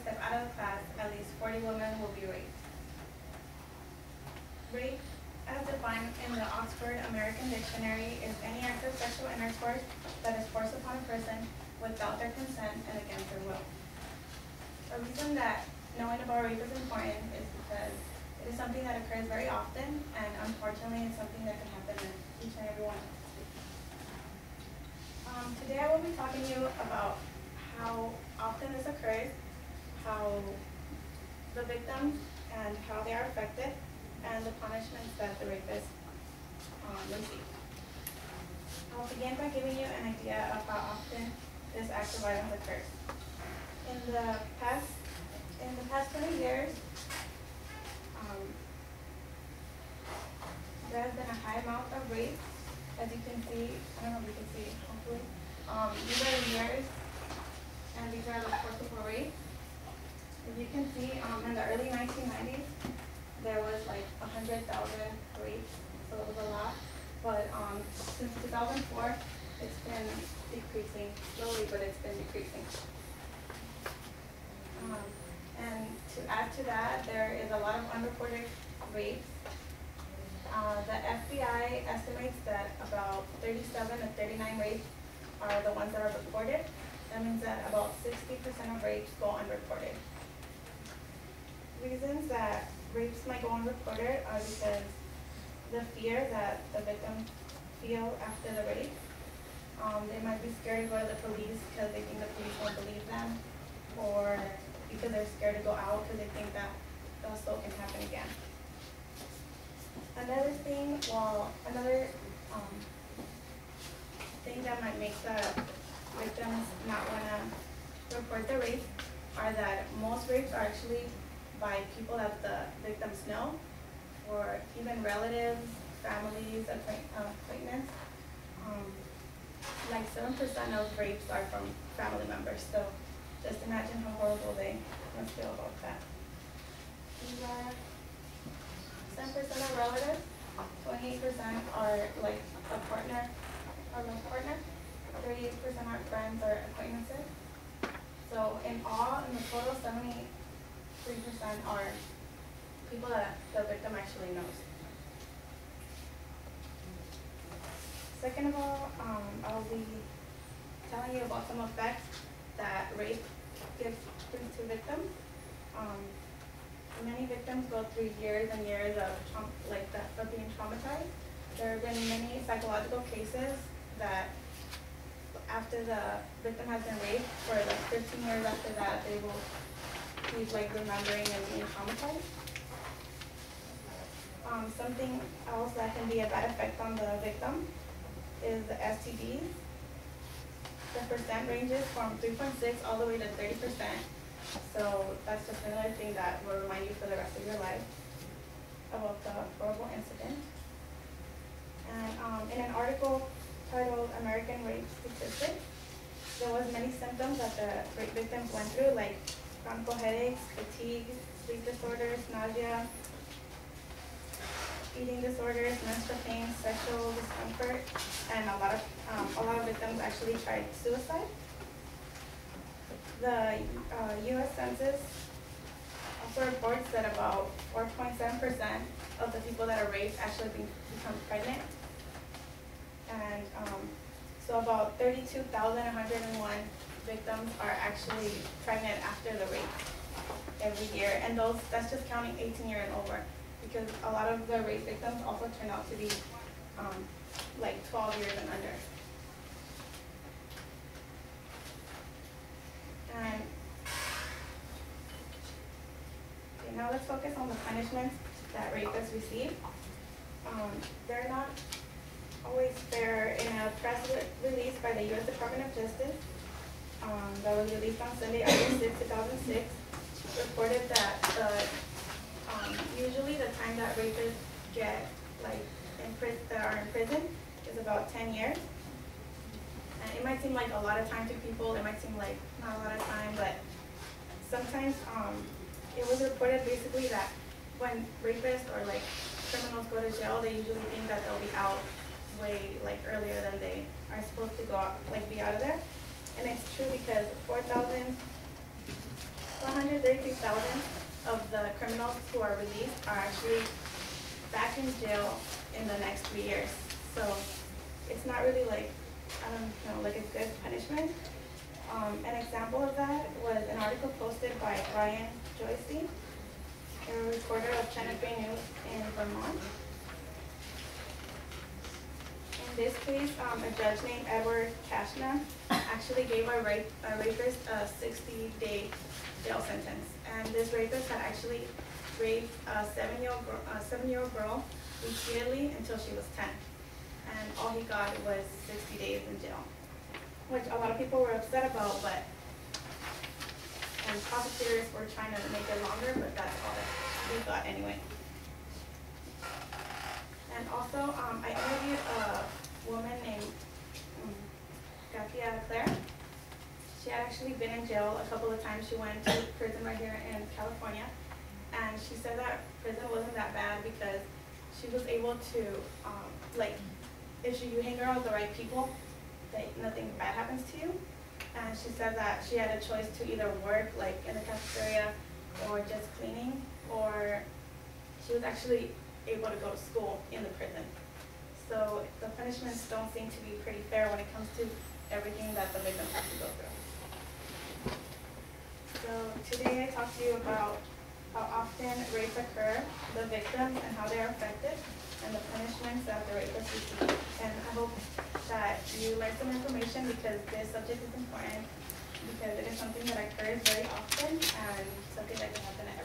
step out of the class, at least 40 women will be raped. Rape, as defined in the Oxford American Dictionary, is any act of sexual intercourse that is forced upon a person without their consent and against their will. A reason that knowing about rape is important is because it is something that occurs very often, and unfortunately it's something that can happen in each and every one of us. Today I will be talking to you about how often this occurs, how the victims and how they are affected, and the punishments that the rapists receive. I'll begin by giving you an idea of how often this act of violence occurs. In the past 20 years, there has been a high amount of rape. As you can see, I don't know if you can see, hopefully. These are the years, and these are the forcible rape. As you can see, in the early 1990s, there was like 100,000 rapes, so it was a lot. But since 2004, it's been decreasing slowly, but it's been decreasing. And to add to that, there is a lot of unreported rapes. The FBI estimates that about 37 to 39 rapes are the ones that are reported. That means that about 60% of rapes go unreported. Reasons that rapes might go unreported are because the fear that the victims feel after the rape. They might be scared to go to the police because they think the police won't believe them, or because they're scared to go out because they think that the assault can happen again. Another thing that might make the victims not want to report the rape are that most rapes are actually by people that the victims know, or even relatives, families, acquaintances. Like 7% of rapes are from family members, so just imagine how horrible they must feel about that. These are 10% are relatives, 28% are like a partner or life partner, 38% are friends or acquaintances. So in all, in the total, 73% are people that the victim actually knows. Second of all, I'll be telling you about some effects that rape gives to victims. Many victims go through years and years of being traumatized. There have been many psychological cases that after the victim has been raped, for like 15 years after that, they will keep like remembering and being traumatized. Something else that can be a bad effect on the victim is the STDs. The percent ranges from 3.6 all the way to 30%. So that's just another thing that will remind you for the rest of your life about the horrible incident. And in an article titled American Rape Statistics, there was many symptoms that the rape victims went through, like chronic headaches, fatigue, sleep disorders, nausea, eating disorders, menstrual pain, sexual discomfort, and a lot of victims actually tried suicide. The U.S. Census also reports that about 4.7% of the people that are raped actually become pregnant, and so about 32,101 victims are actually pregnant after the rape every year, and that's just counting 18 years and over, because a lot of the rape victims also turn out to be like 12 years and under. And okay, now let's focus on the punishments that rapists receive. They're not always fair. In a press release by the U.S. Department of Justice that was released on Sunday, August 6, 2006, reported that usually the time that rapists get that are in prison is about 10 years. And it might seem like a lot of time to people, it might seem like not a lot of time, but sometimes it was reported basically that when rapists or like criminals go to jail, they usually think that they'll be out way earlier than they are supposed to go out, be out of there. And it's true, because 4,000 133,000 of the criminals who are released are actually back in jail in the next 3 years. So it's not really like, I don't know, like a good punishment. An example of that was an article posted by Brian Joycey, a reporter of Channel 3 News in Vermont. In this case, a judge named Edward Kashna actually gave a rapist a 60-day jail sentence. And this rapist had actually raped a 7-year-old girl repeatedly until she was 10. And all he got was 60 days in jail, which a lot of people were upset about, and prosecutors were trying to make it longer, but that's all that we got anyway. And also, I interviewed a woman named Katia Claire. She had actually been in jail a couple of times. She went to prison right here in California, and she said that prison wasn't that bad because she was able to, if you hang around with the right people, that nothing bad happens to you. And she said that she had a choice to either work like in the cafeteria or just cleaning, or she was actually able to go to school in the prison. So the punishments don't seem to be pretty fair when it comes to everything that the victim has to go through. So today I talked to you about how often rapes occur, the victims and how they are affected, and the punishments that the rapists receive. And I hope that you learned some information because this subject is important, because it is something that occurs very often and something that can happen at